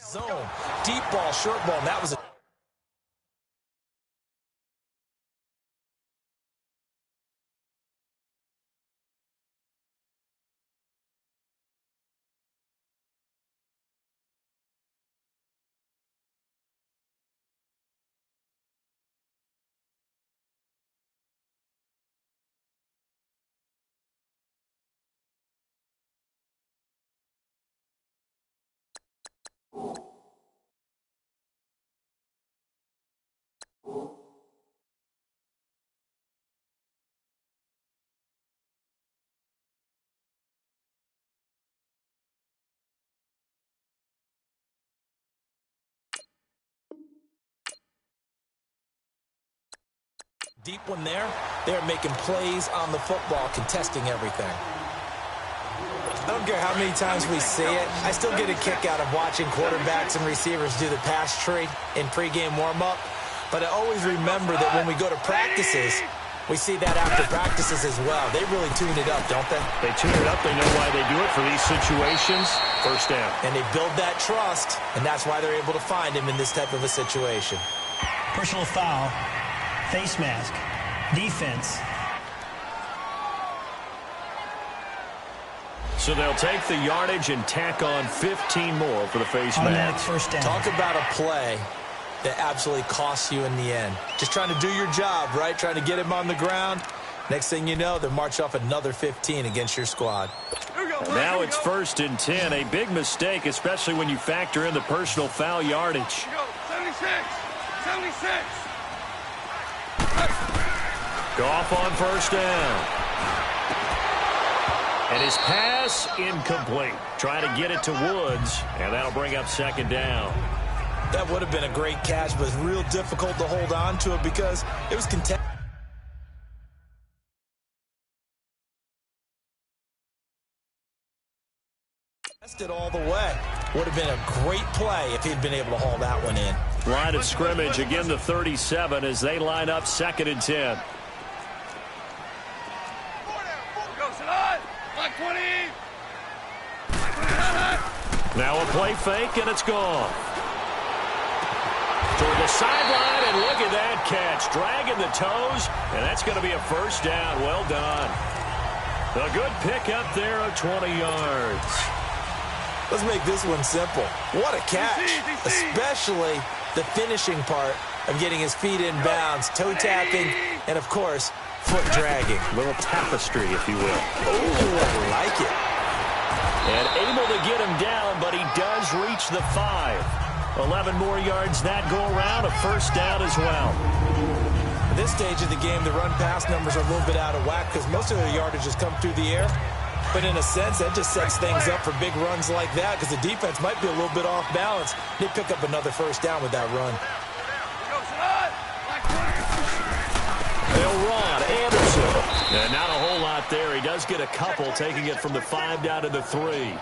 Zone, deep ball, short ball, and that was a deep one there. They're making plays on the football, contesting everything. I don't care how many times we see it. I still get a kick out of watching quarterbacks and receivers do the pass tree in pregame warm-up. But I always remember that when we go to practices, we see that after practices as well. They really tune it up, don't they? They tune it up. They know why they do it for these situations. First down. And they build that trust, and that's why they're able to find him in this type of a situation. Personal foul, face mask, defense. So they'll take the yardage and tack on 15 more for the face mask. First down. Talk about a play that absolutely costs you in the end. Just trying to do your job, right? Trying to get him on the ground. Next thing you know, they'll march off another 15 against your squad. And now it's 1st and 10. A big mistake, especially when you factor in the personal foul yardage. 76. 76. Goff on first down. And his pass incomplete. Trying to get it to Woods, and that'll bring up 2nd down. That would have been a great catch, but it's real difficult to hold on to it because it was contested all the way. Would have been a great play if he'd been able to haul that one in. Line of scrimmage, again the 37 as they line up 2nd and 10. Now a play fake, and it's gone. Toward the sideline, and look at that catch. Dragging the toes, and that's going to be a first down. Well done. A good pickup there of 20 yards. Let's make this one simple. What a catch, especially the finishing part of getting his feet in bounds, toe tapping, and, of course, foot dragging. A little tapestry, if you will. Ooh, I like it. And able to get him down, but he does reach the 5. 11 more yards that go around, a first down as well. At this stage of the game, the run-pass numbers are a little bit out of whack because most of their yardage has come through the air. But in a sense, that just sets things up for big runs like that because the defense might be a little bit off balance. They pick up another first down with that run. They'll run. Anderson. And not a whole lot there. He does get a couple, taking it from the 5 down to the 3.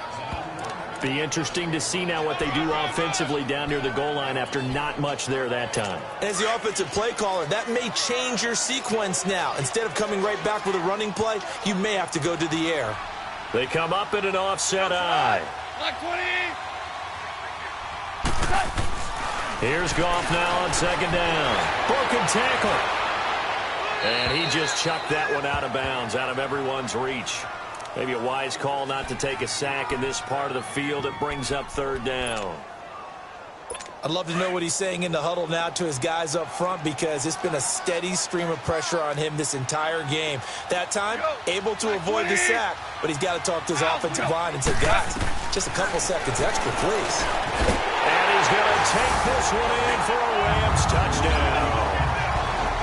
Be interesting to see now what they do offensively down near the goal line after not much there that time. As the offensive play caller, that may change your sequence now. Instead of coming right back with a running play, you may have to go to the air. They come up in an offset eye. Here's Goff now on 2nd down. Broken tackle. And he just chucked that one out of bounds, out of everyone's reach. Maybe a wise call not to take a sack in this part of the field. It brings up 3rd down. I'd love to know what he's saying in the huddle now to his guys up front because it's been a steady stream of pressure on him this entire game. That time, able to avoid the sack, but he's got to talk to his offensive line and say, guys, just a couple seconds extra, please. And he's going to take this one in for a Rams touchdown.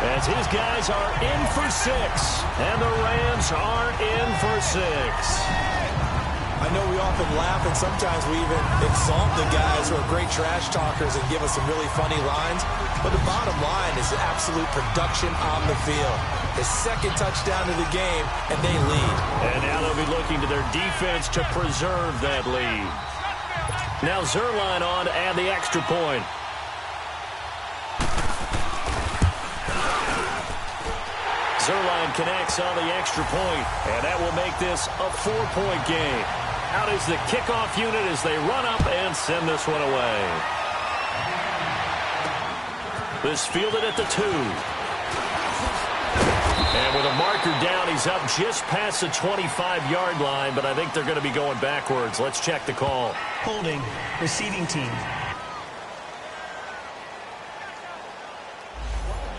As his guys are in for 6, and the Rams are in for 6. I know we often laugh, and sometimes we even insult the guys who are great trash talkers and give us some really funny lines. But the bottom line is absolute production on the field. His 2nd touchdown of the game, and they lead. And now they'll be looking to their defense to preserve that lead. Now Zerline on to add the extra point. Zerline connects on the extra point, and that will make this a 4-point game. Out is the kickoff unit as they run up and send this one away. This fielded at the 2. And with a marker down, he's up just past the 25-yard line, but I think they're going to be going backwards. Let's check the call. Holding, receiving team.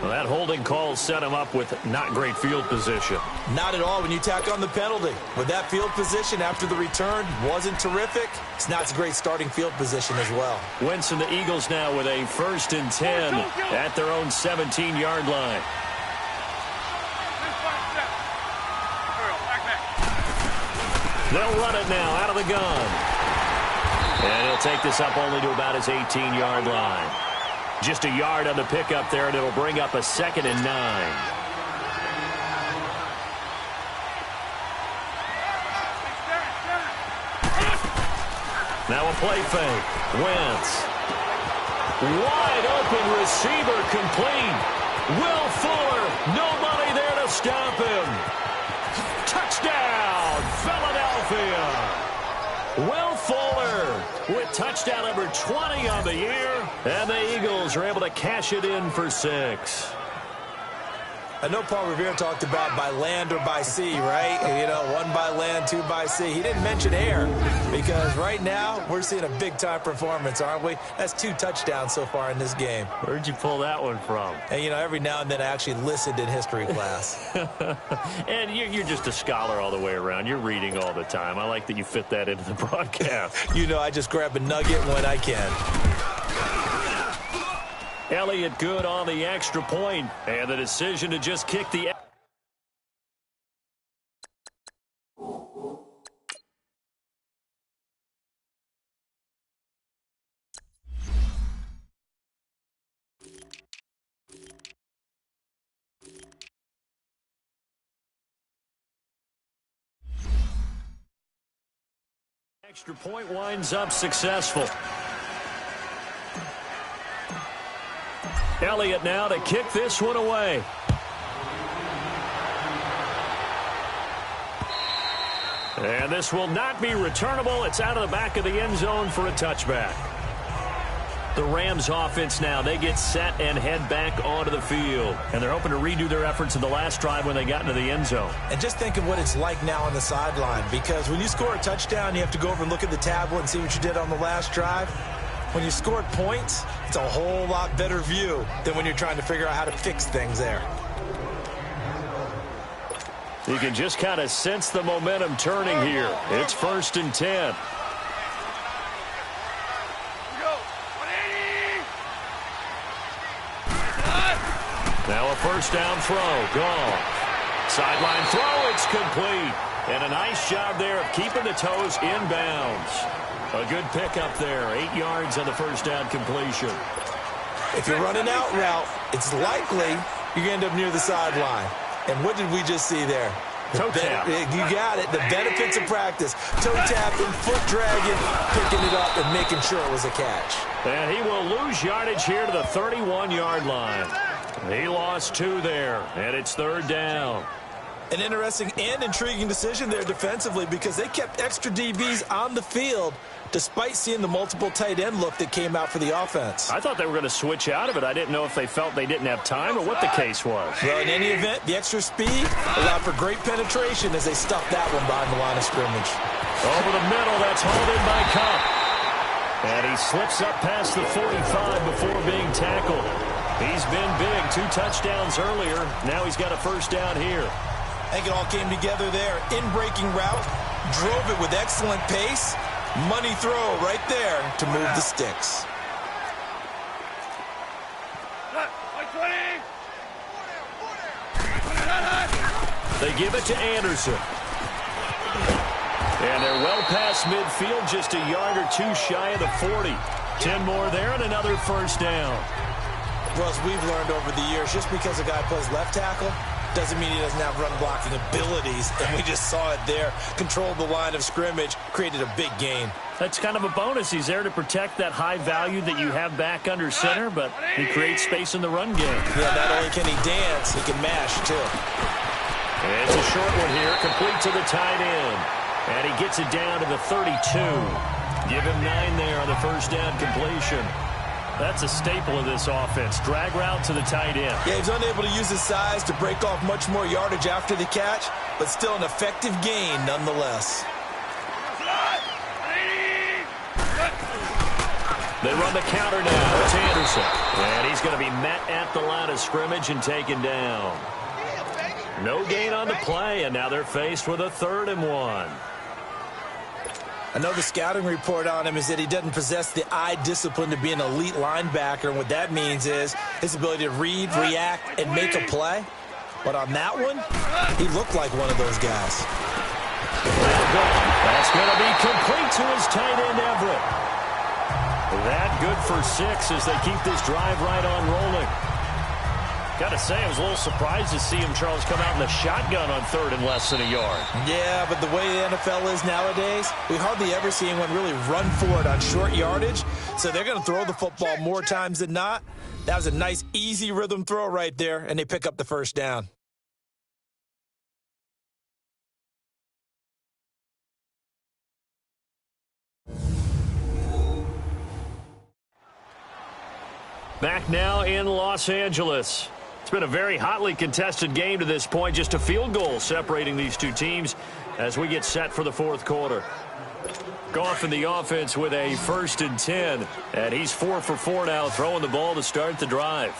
Well, that holding call set him up with not great field position. Not at all when you tack on the penalty. With that field position after the return wasn't terrific, it's not a great starting field position as well. Wentz and the Eagles now with a 1st and 10 at their own 17-yard line. They'll run it now out of the gun. And he'll take this up only to about his 18-yard line. Just a yard on the pickup there, and it'll bring up a 2nd and 9. Now a play fake. Wentz. Wide open receiver complete. Will Fuller. Nobody there to stop him. Touchdown, Philadelphia. Will Fuller with touchdown number 20 on the year. And the Eagles are able to cash it in for 6. I know Paul Revere talked about by land or by sea, right? You know, 1 by land, 2 by sea. He didn't mention air because right now we're seeing a big-time performance, aren't we? That's 2 touchdowns so far in this game. Where'd you pull that one from? And, you know, every now and then I actually listened in history class. And you're just a scholar all the way around. You're reading all the time. I like that you fit that into the broadcast. You know, I just grab a nugget when I can. Elliott good on the extra point, and the decision to just kick the... Extra point winds up successful. Elliott now to kick this one away. And this will not be returnable. It's out of the back of the end zone for a touchback. The Rams offense now, they get set and head back onto the field. And they're hoping to redo their efforts in the last drive when they got into the end zone. And just think of what it's like now on the sideline, because when you score a touchdown, you have to go over and look at the tablet and see what you did on the last drive. When you scored points, it's a whole lot better view than when you're trying to figure out how to fix things there. You can just kind of sense the momentum turning here. It's 1st and 10. Now a first down throw. Gone. Sideline throw. It's complete. And a nice job there of keeping the toes inbounds. A good pickup there. 8 yards on the first down completion. If you're running out route, it's likely you're going to end up near the sideline. And what did we just see there? Toe tap. You got it. The benefits of practice. Toe tapping, foot dragging, picking it up, and making sure it was a catch. And he will lose yardage here to the 31-yard line. He lost 2 there, and it's 3rd down. An interesting and intriguing decision there defensively because they kept extra DBs on the field despite seeing the multiple tight end look that came out for the offense. I thought they were going to switch out of it. I didn't know if they felt they didn't have time or what the case was. Well, in any event, the extra speed allowed for great penetration as they stuffed that one behind the line of scrimmage. Over the middle, that's hauled in by Cup. And he slips up past the 45 before being tackled. He's been big. 2 touchdowns earlier. Now he's got a first down here. I think it all came together there. In-breaking route, drove it with excellent pace. Money throw right there to move the sticks. They give it to Anderson. And they're well past midfield, just a yard or 2 shy of the 40. 10 more there and another first down. Well, as we've learned over the years, just because a guy plays left tackle doesn't mean he doesn't have run-blocking abilities, and we just saw it there. Controlled the line of scrimmage, created a big gain. That's kind of a bonus. He's there to protect that high value that you have back under center, but he creates space in the run game. Yeah, not only can he dance, he can mash, too. It's a short one here, complete to the tight end. And he gets it down to the 32. Give him 9 there on the first down completion. That's a staple of this offense. Drag route to the tight end. Yeah, he's unable to use his size to break off much more yardage after the catch, but still an effective gain nonetheless. They run the counter now. It's Anderson. And he's going to be met at the line of scrimmage and taken down. No gain on the play, and now they're faced with a 3rd and 1. I know the scouting report on him is that he doesn't possess the eye discipline to be an elite linebacker, and what that means is his ability to read, react, and make a play. But on that one, he looked like one of those guys. That's going to be complete to his tight end, Everett. That good for 6 as they keep this drive right on rolling. Got to say, I was a little surprised to see him, Charles, come out in the shotgun on 3rd and less than a yard. Yeah, but the way the NFL is nowadays, we hardly ever see anyone really run for it on short yardage. So they're going to throw the football more times than not. That was a nice, easy rhythm throw right there, and they pick up the first down. Back now in Los Angeles. It's been a very hotly contested game to this point. Just a field goal separating these two teams as we get set for the 4th quarter. Goff in the offense with a 1st and 10. And he's 4 for 4 now, throwing the ball to start the drive.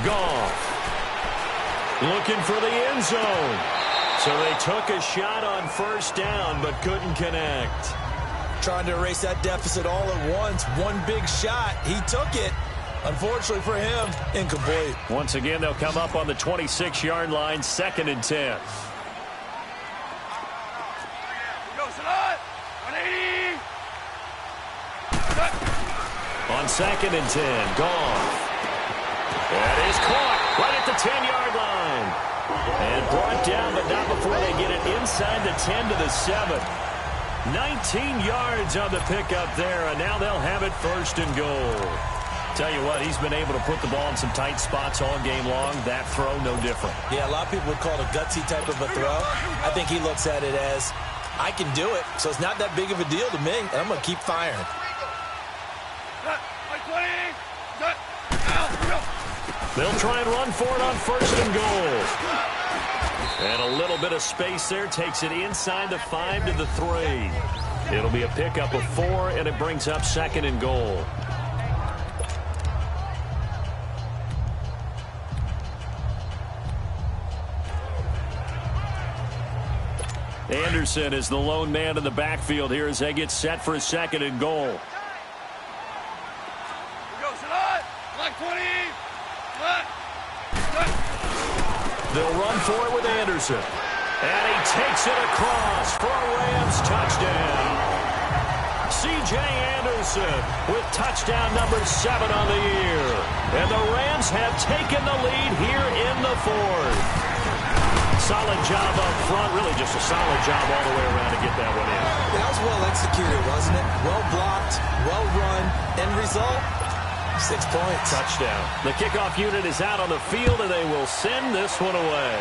Goff looking for the end zone. So they took a shot on 1st down but couldn't connect. Trying to erase that deficit all at once. One big shot. He took it. Unfortunately for him, incomplete. Once again, they'll come up on the 26-yard line, 2nd and 10. On 2nd and 10, Goff. That is caught right at the 10-yard line. And brought down, but not before they get it inside the 10 to the 7. 19 yards on the pickup there, and now they'll have it 1st and goal. Tell you what, he's been able to put the ball in some tight spots all game long. That throw, no different. Yeah, a lot of people would call it a gutsy type of a throw. I think he looks at it as, I can do it, so it's not that big of a deal to me, and I'm going to keep firing. They'll try and run for it on 1st and goal. And a little bit of space there takes it inside the 5 to the 3. It'll be a pickup of 4, and it brings up 2nd and goal. Anderson is the lone man in the backfield here as they get set for a 2nd and goal. They'll run for it with Anderson. And he takes it across for a Rams touchdown. C.J. Anderson with touchdown number 7 on the year. And the Rams have taken the lead here in the 4th. Solid job up front. Really just a solid job all the way around to get that one in. That was well executed, wasn't it? Well blocked, well run. End result, 6 points. Touchdown. The kickoff unit is out on the field, and they will send this one away.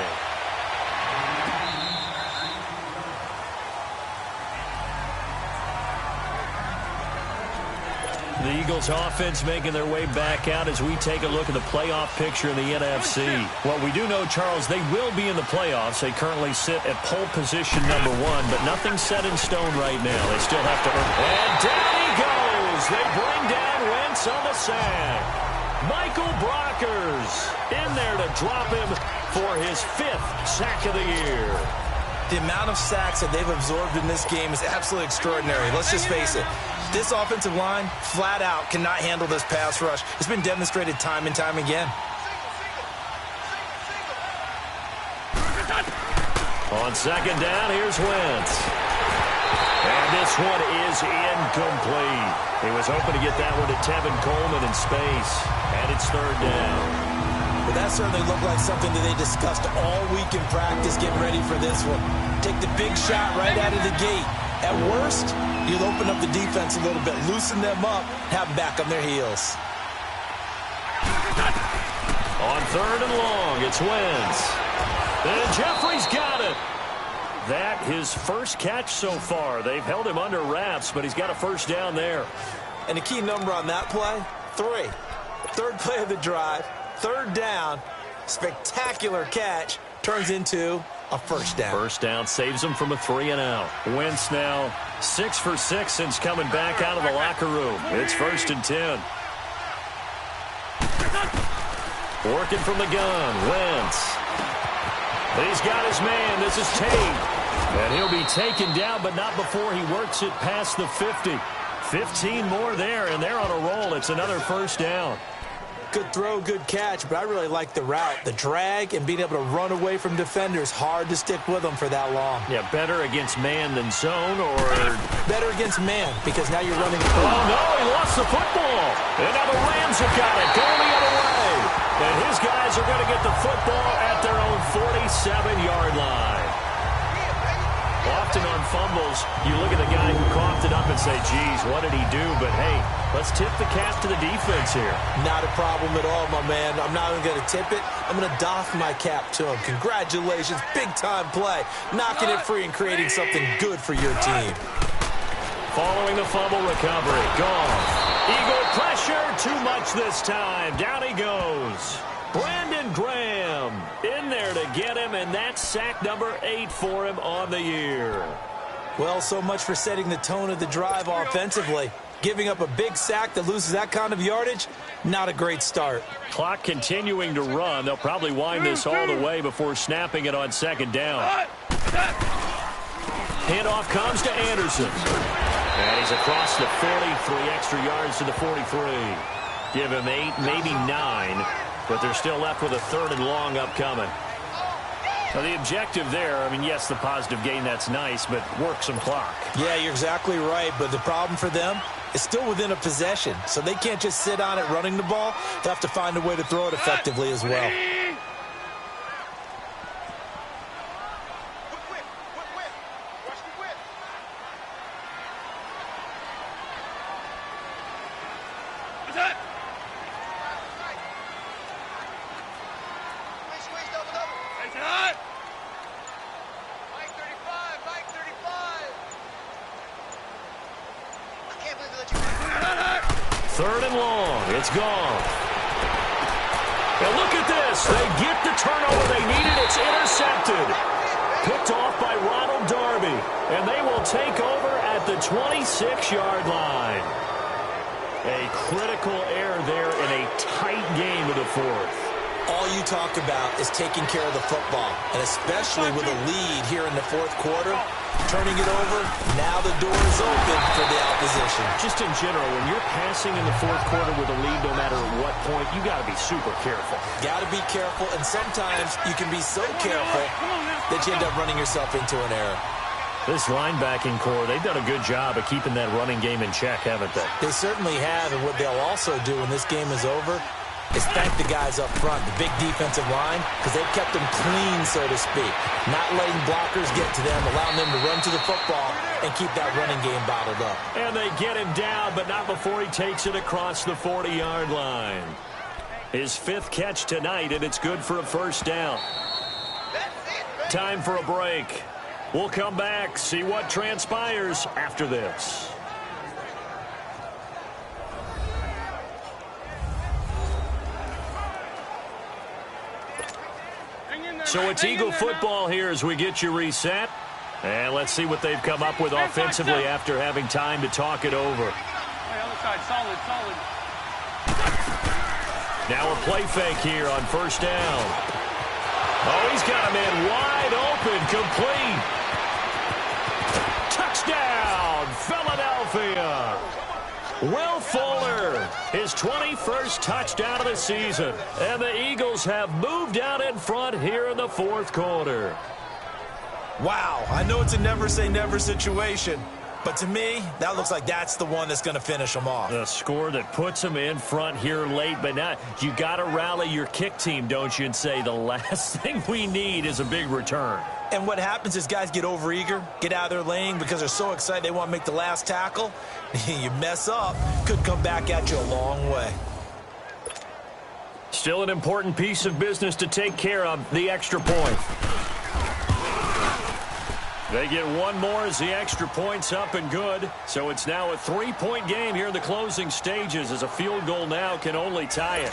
The Eagles offense making their way back out as we take a look at the playoff picture in the NFC. Well, we do know, Charles, they will be in the playoffs. They currently sit at pole position number 1, but nothing's set in stone right now. They still have to earn. And down he goes. They bring down Wentz on the sack. Michael Brockers in there to drop him for his 5th sack of the year. The amount of sacks that they've absorbed in this game is absolutely extraordinary. Let's just face it. This offensive line, flat out, cannot handle this pass rush. It's been demonstrated time and time again. On 2nd down, here's Wentz. And this one is incomplete. He was hoping to get that one to Tevin Coleman in space. And it's 3rd down. but that certainly looked like something that they discussed all week in practice getting ready for this one. Take the big shot right out of the gate. At worst, you'll open up the defense a little bit, loosen them up, have them back on their heels. On 3rd and long, it's Wentz. And Jeffrey's got it. That his first catch so far. They've held him under wraps, but he's got a first down there. And the key number on that play, 3. Third play of the drive, 3rd down, spectacular catch, turns into a first down. First down saves him from a 3-and-out. Wentz now 6 for 6 since coming back out of the locker room. It's 1st and 10. Working from the gun, Wentz. He's got his man. This is Tate. And he'll be taken down, but not before he works it past the 50. 15 more there, and they're on a roll. It's another first down. Good throw, good catch, but I really like the route. The drag and being able to run away from defenders, hard to stick with them for that long. Yeah, better against man than zone, or... Better against man, because now you're running... Oh, no, he lost the football. And now the Rams have got it, going the other way. And his guys are going to get the football at their own 47-yard line. Often on fumbles, you look at the guy who coughed it up and say, geez, what did he do? But, hey, let's tip the cap to the defense here. Not a problem at all, my man. I'm not even going to tip it. I'm going to doff my cap to him. Congratulations, big-time play. Knocking it free and creating something good for your team. Following the fumble recovery, Goff. Eagle pressure, too much this time. Down he goes. Brandon Graham in there to get him, and that's sack number 8 for him on the year. Well, so much for setting the tone of the drive offensively. Giving up a big sack that loses that kind of yardage, not a great start. Clock continuing to run. They'll probably wind this all the way before snapping it on 2nd down. Handoff comes to Anderson. And he's across the 40, 3 extra yards to the 43. Give him 8, maybe 9. But they're still left with a 3rd and long upcoming. Now, the objective there, I mean, yes, the positive gain, that's nice, but work some clock. Yeah, you're exactly right. But the problem for them is still within a possession. So they can't just sit on it running the ball. They have to find a way to throw it effectively as well. Third and long. It's gone. And look at this. They get the turnover they needed. It's intercepted. Picked off by Ronald Darby. And they will take over at the 26-yard line. A critical error there in a tight game of the 4th. All you talk about is taking care of the football, and especially with a lead here in the 4th quarter, turning it over, now the door is open for the opposition. Just in general, when you're passing in the 4th quarter with a lead, no matter at what point, you got to be super careful. Got to be careful, and sometimes you can be so careful that you end up running yourself into an error. This linebacking core, they've done a good job of keeping that running game in check, haven't they? They certainly have, and what they'll also do when this game is over is thank the guys up front, the big defensive line, because they've kept them clean, so to speak. Not letting blockers get to them, allowing them to run to the football and keep that running game bottled up. And they get him down, but not before he takes it across the 40-yard line. His 5th catch tonight, and it's good for a first down. Time for a break. We'll come back, see what transpires after this. So it's Eagle football here as we get you reset. And let's see what they've come up with offensively after having time to talk it over. Other side, solid. Now a play fake here on first down. Oh, he's got a man wide open, complete. Touchdown, Philadelphia. Will Fuller, his 21st touchdown of the season. And the Eagles have moved out in front here in the 4th quarter. Wow, I know it's a never say never situation, But to me, that looks like that's the one that's going to finish them off. The score that puts them in front here late, but now you got to rally your kick team, don't you, and say the last thing we need is a big return. And what happens is guys get overeager, get out of their lane because they're so excited they want to make the last tackle. You mess up, could come back at you a long way. Still an important piece of business to take care of, the extra point. They get one more as the extra point's up and good. So it's now a 3-point game here in the closing stages as a field goal now can only tie it.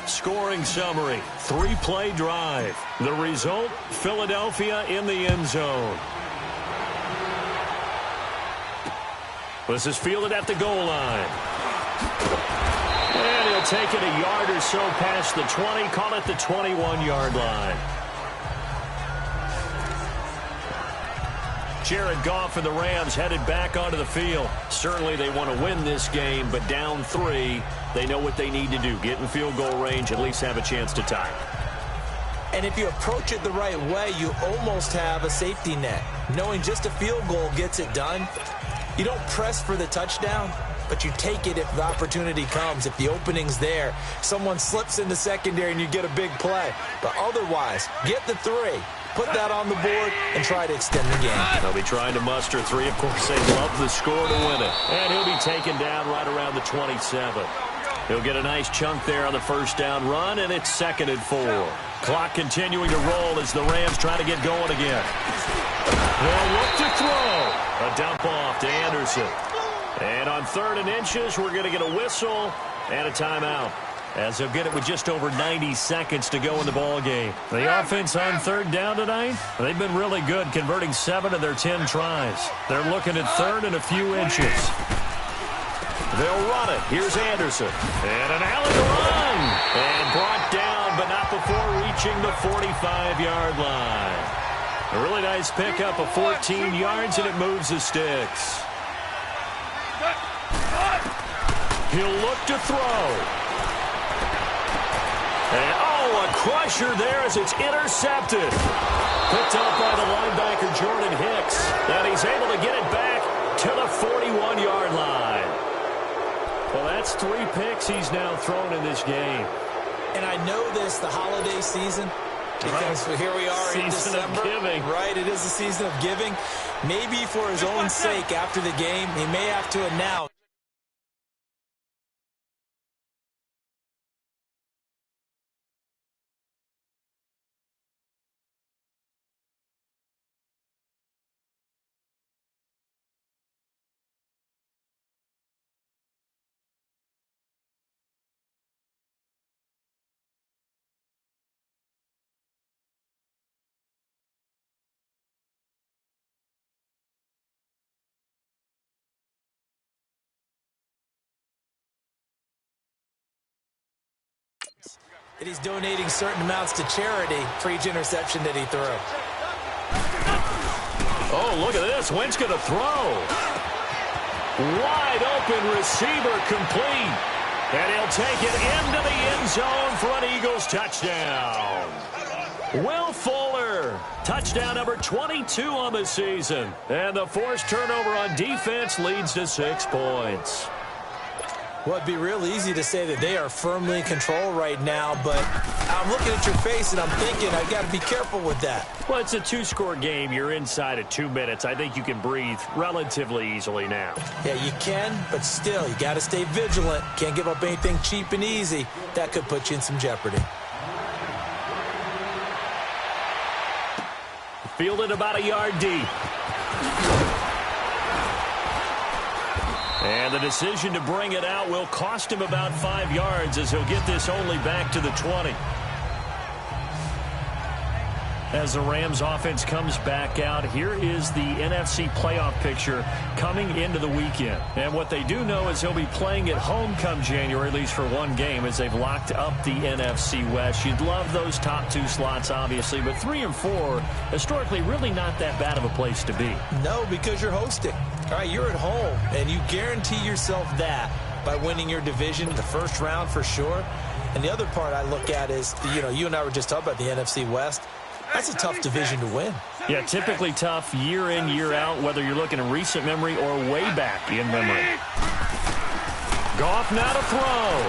Scoring summary, 3-play drive. The result, Philadelphia in the end zone. This is fielded at the goal line. And he'll take it a yard or so past the 20, call it the 21-yard line. Jared Goff and the Rams headed back onto the field. Certainly they want to win this game, but down 3, they know what they need to do. Get in field goal range, at least have a chance to tie. And if you approach it the right way, you almost have a safety net. Knowing just a field goal gets it done. You don't press for the touchdown, but you take it if the opportunity comes. If the opening's there, someone slips in the secondary and you get a big play. But otherwise, get the 3. Put that on the board and try to extend the game. They'll be trying to muster 3. Of course, they love the score to win it. And he'll be taken down right around the 27. He'll get a nice chunk there on the first down run, and it's 2nd and 4. Clock continuing to roll as the Rams try to get going again. They'll look to throw. A dump off to Anderson. And on 3rd and inches, we're going to get a whistle and a timeout, as they'll get it with just over 90 seconds to go in the ball game. The offense on 3rd down tonight, they've been really good, converting 7 of their 10 tries. They're looking at 3rd and a few inches. They'll run it. Here's Anderson. And an alley run. And brought down, but not before reaching the 45-yard line. A really nice pickup of 14 yards, and it moves the sticks. He'll look to throw. And, oh, a crusher there as it's intercepted. Picked up by the linebacker, Jordan Hicks. And he's able to get it back to the 41-yard line. Well, that's 3 picks he's now thrown in this game. And I know this, the holiday season, because here we are in December. Season of giving. Right, it is the season of giving. Maybe for his own sake after the game, he may have to announce. That he's donating certain amounts to charity for each interception that he threw. Oh, look at this. Wentz going to throw. Wide open receiver complete. And he'll take it into the end zone for an Eagles touchdown. Will Fuller, touchdown number 22 on the season. And the forced turnover on defense leads to 6 points. Well, it'd be real easy to say that they are firmly in control right now, but I'm looking at your face and I'm thinking I've got to be careful with that. Well, it's a 2-score game. You're inside of 2 minutes. I think you can breathe relatively easily now. Yeah, you can, but still, you got to stay vigilant. Can't give up anything cheap and easy. That could put you in some jeopardy. Fielded about a yard deep. And the decision to bring it out will cost him about 5 yards as he'll get this only back to the 20. As the Rams offense comes back out, here is the NFC playoff picture coming into the weekend. And what they do know is he'll be playing at home come January, at least for one game, as they've locked up the NFC West. You'd love those top 2 slots, obviously, but 3 and 4, historically, really not that bad of a place to be. No, because you're hosting. All right, you're at home, and you guarantee yourself that by winning your division the first round for sure. And the other part I look at is, you and I were just talking about the NFC West. That's a tough division to win. Yeah, typically tough year in, year out, whether you're looking in recent memory or way back in memory. Goff now to throw.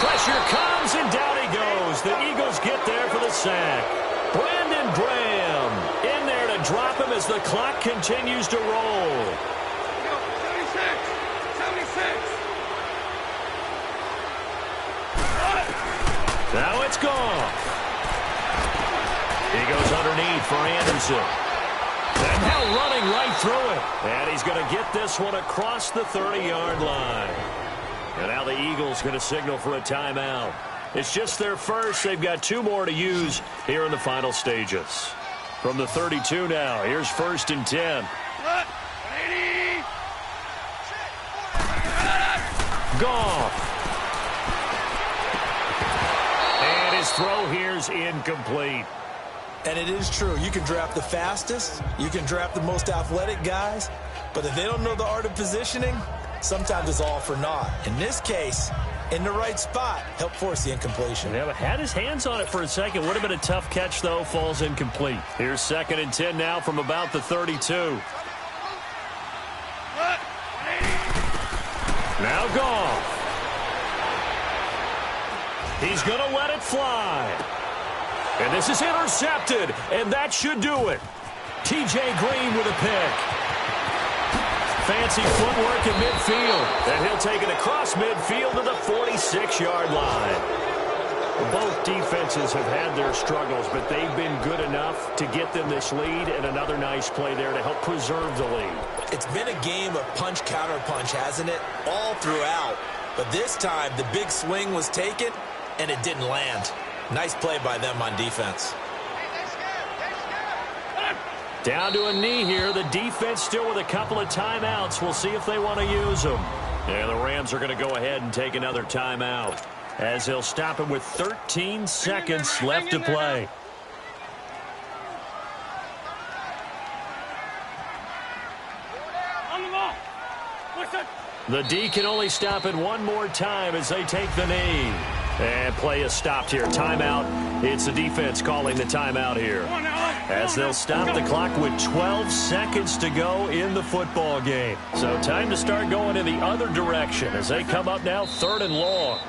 Pressure comes, and down he goes. The Eagles get there for the sack. Brandon Graham in there to drop him as the clock continues to roll. 76. Now it's Goff. He goes underneath for Anderson. And now running right through it. And he's going to get this one across the 30-yard line. And now the Eagles going to signal for a timeout. It's just their first. They've got 2 more to use here in the final stages. From the 32 now, here's 1st and 10. Goff. And his throw here's incomplete. And it is true. You can draft the fastest. You can draft the most athletic guys. But if they don't know the art of positioning, sometimes it's all for naught. In this case, in the right spot, help force the incompletion. Yeah, but had his hands on it for a second. Would have been a tough catch, though. Falls incomplete. Here's 2nd and 10 now from about the 32. Now Goff. He's going to let it fly. And this is intercepted, and that should do it. T.J. Green with a pick. Fancy footwork in midfield, and he'll take it across midfield to the 46-yard line. Both defenses have had their struggles, but they've been good enough to get them this lead, and another nice play there to help preserve the lead. It's been a game of punch-counter-punch, hasn't it? All throughout. But this time, the big swing was taken, and it didn't land. Nice play by them on defense. Down to a knee here. The defense still with a couple of timeouts. We'll see if they want to use them. And the Rams are going to go ahead and take another timeout as they'll stop him with 13 seconds left to play. The D can only stop it one more time as they take the knee. And play is stopped here. Timeout. It's the defense calling the timeout here. As they'll stop the clock with 12 seconds to go in the football game. So time to start going in the other direction as they come up now 3rd and long.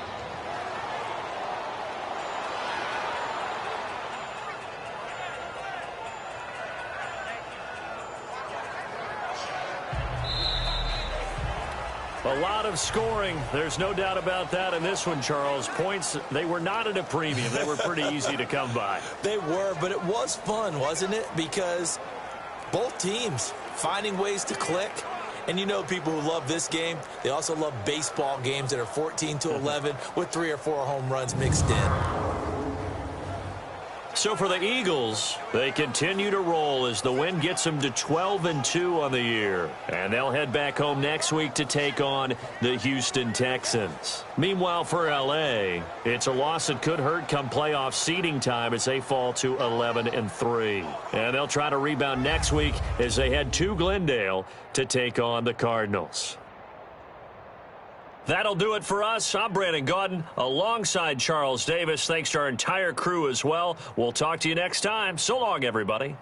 A lot of scoring. There's no doubt about that in this one, Charles. Points, they were not at a premium. They were pretty easy to come by. They were, but it was fun, wasn't it? Because both teams finding ways to click. And you know people who love this game, they also love baseball games that are 14-11 with 3 or 4 home runs mixed in. So for the Eagles, they continue to roll as the win gets them to 12-2 on the year. And they'll head back home next week to take on the Houston Texans. Meanwhile, for L.A., it's a loss that could hurt come playoff seeding time as they fall to 11-3. And they'll try to rebound next week as they head to Glendale to take on the Cardinals. That'll do it for us. I'm Brandon Gaudin alongside Charles Davis. Thanks to our entire crew as well. We'll talk to you next time. So long, everybody.